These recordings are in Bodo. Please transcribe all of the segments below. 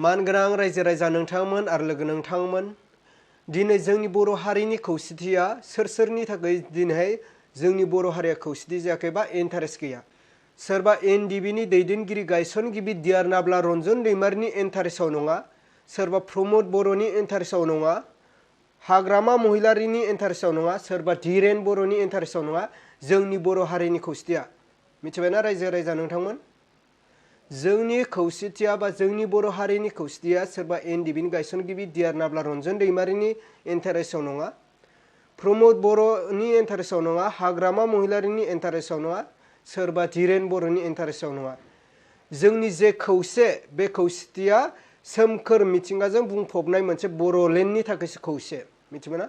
मानगोनां रायजो राजा नोंथांमोन आरो लोगो नोंथांमोन दिनै जोंनि बर' हारिनि खौसेथिया सोरनि थाखाय दिनैहाय जोंनि बर' हारिया खौसेथि जायाखै बा इन्टारेस्ट गैया सोरबा एनडिबिनि दैदेनगिरि गायसनगिरि डिआर नाब्ला रन्जन दैमारिनि इन्टारेस्टआव नङा सोरबा प्रमद बर'नि इन्टारेस्टआव नङा हाग्रामा महिलारिनि इन्टारेस्टआव नङा सोरबा धीरेन बर'नि इन्टारेस्टआव नङा जोंनि बर' हारिनि खौसेथिया मिथिबायना रायजो राजा नोंथांमोन जोंनि खौसेथिया बा जोंनि बर' हारिनि खौसेथिया सोरबा एनडिबिनि गायसनगिरि डिआर नाब्ला रन्जन दैमारिनि इन्टारेस्टआव नङा प्रमद बर'नि इन्टारेस्टआव नङा हाग्रामा महिलारिनि इन्टारेस्टआव नङा सोरबा धीरेन बर'नि इन्टारेस्टआव नङा जोंनि जे खौसे बे खौसेथिया सोमखोर मिथिंगाजों बुंफबनाय मोनसे बर'लेण्डनि थाखायसो खौसे मिथिबायना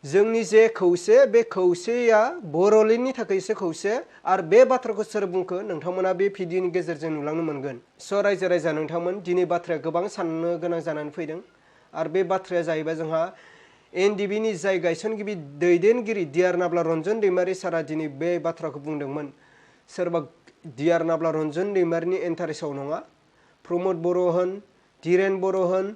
जोंनि जे खौसे बे खौसेया बर'लेण्डनि थाखायसो खौसे आरो बे बाथ्राखौ सोर बुंखो नोंथांमोना बे भिडिअनि गेजेरजों नुलांनो मोनगोन स' रायजो राजा नोंथांमोन दिनै बाथ्राया गोबां साननो गोनां जानानै फैदों आरो बे बाथ्राया जाहैबाय जोंहा एनडिबिनि जाय गायसनगिरि दैदेनगिरि डिआर नाब्ला रन्जन दैमारि सारा दिनै बे बाथ्राखौ बुंदोंमोन सोरबा डिआर नाब्ला रन्जन दैमारिनि इन्टारेस्टआव नङा प्रमद बर' होन धीरेन बर' होन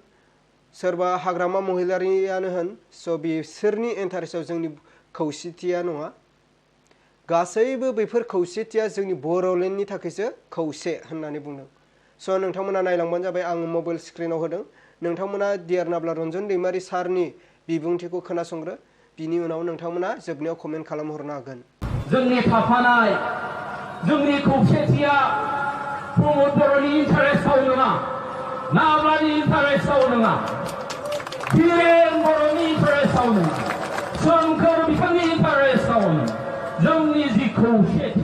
सोरबा हाग्रामा महिलारियानो होन स' बिसोरनि इन्टारेस्टआव जोंनि खौसेथिया नङा गासैबो बेफोर खौसेथिया जोंनि बर'लेण्डनि थाखायसो खौसे होननानै बुंदों स' नोंथांमोना नायलांबानो जाबाय आं मबाइल स्क्रिनाव होदों नोंथांमोना डिआर नाब्ला रन्जन दैमारि सारनि बिबुंथिखौ खोनासंग्रो बिनि उनाव नोंथांमोना जोबनायाव कमेन्ट खालामहरनो हागोन जोंनि थाफानाय जोंनि खौसेथिया प्रमद बर'नि इन्टारेस्टआव नङा नाब्लानि इन्टारेस्टआव नङा धीरेन बर'नि इन्टारेस्टआव नङा सोमखोर बिथांनि इन्टारेस्टआव नङा जोंनि जि खौसेथि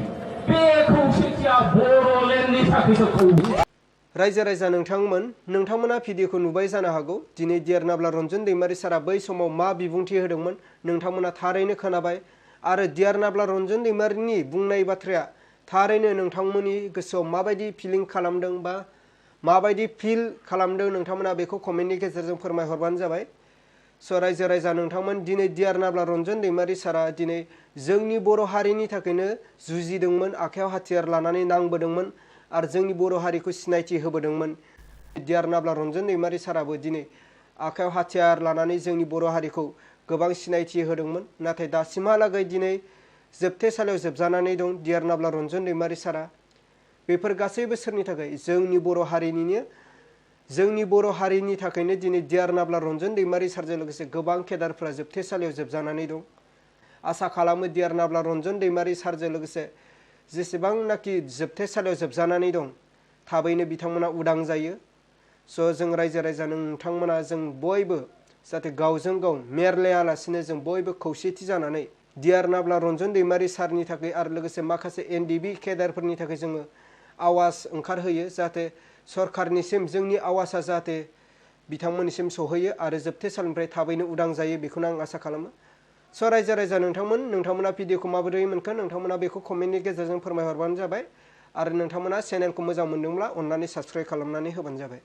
बे खौसेथिया बर'लेण्डनि थाखायसो खौसे रायजो राजा नोंथांमोना भिडिअखौ नुबाय जानो हागौ दिनै डिआर नाब्ला रन्जन दैमारि सारा बै समाव मा बिबुंथि होदोंमोन नोंथांमोना थारैनो खोनाबाय आरो डिआर नाब्ला रन्जन दैमारिनि बुंनाय बाथ्राया थारैनो नोंथांमोननि गोसोआव माबायदि फिलिं खालामदों बा माबायदि फिल खालामदों नोंथांमोना बेखौ कमेन्टनि गेजेरजों फोरमायहरबानो जाबाय स' रायजो राजा नोंथांमोन दिनै डिआर नाब्ला रन्जन दैमारि सारा दिनै जोंनि बर' हारिनि थाखायनो जुजिदोंमोन आखायाव हाथियार लानानै नांबोदोंमोन आरो जोंनि बर' हारिखौ सिनायथि होबोदोंमोन डिआर नाब्ला रन्जन दैमारि साराबो दिनै आखायाव हाथियार लानानै जोंनि बर' हारिखौ गोबां सिनायथि होदोंमोन नाथाय दासिमहालागै दिनै जोबथेसालियाव जोबजानानै दं डिआर नाब्ला रन्जन दैमारि सारा बेफोर गासैबो सोरनि थाखाय जोंनि बर' हारिनि थाखायनो दिनै डिआर नाब्ला रन्जन दैमारि सारजों लोगोसे गोबां केदारफोरा जोबथेसालियाव जोबजानानै दं आसा खालामो डिआर नाब्ला रन्जन दैमारि सारजों लोगोसे जेसेबांनाखि जोबथेसालियाव जोबजानानै दं थाबैनो बिथांमोना उदां जायो स' जों रायजो राजा नोंथांमोना जों बयबो जाहाथे गावजों गाव मेरलायालासिनो जों बयबो खौसेथि जानानै डिआर नाब्ला रन्जन दैमारि सारनि थाखाय आरो लोगोसे माखासे एनडिबि केदारफोरनि थाखाय जोङो आवाज ओंखारहोयो जाहाथे सरकारनिसिम जोंनि आवाजा जाहाथे बिथांमोननिसिम सहैयो आरो जोबथेसालिनिफ्राय थाबैनो उदां जायो बेखौनो आं आसा खालामो स' रायजो राजा नोंथांमोना भिडिअखौ माबोरै मोनखो नोंथांमोना बेखौ कमेन्टनि गेजेरजों फोरमायहरबानो जाबाय आरो नोंथांमोना चेनेलखौ मोजां मोनदोंब्ला अन्नानै साबस्क्राइब खालामनानै होबानो जाबाय।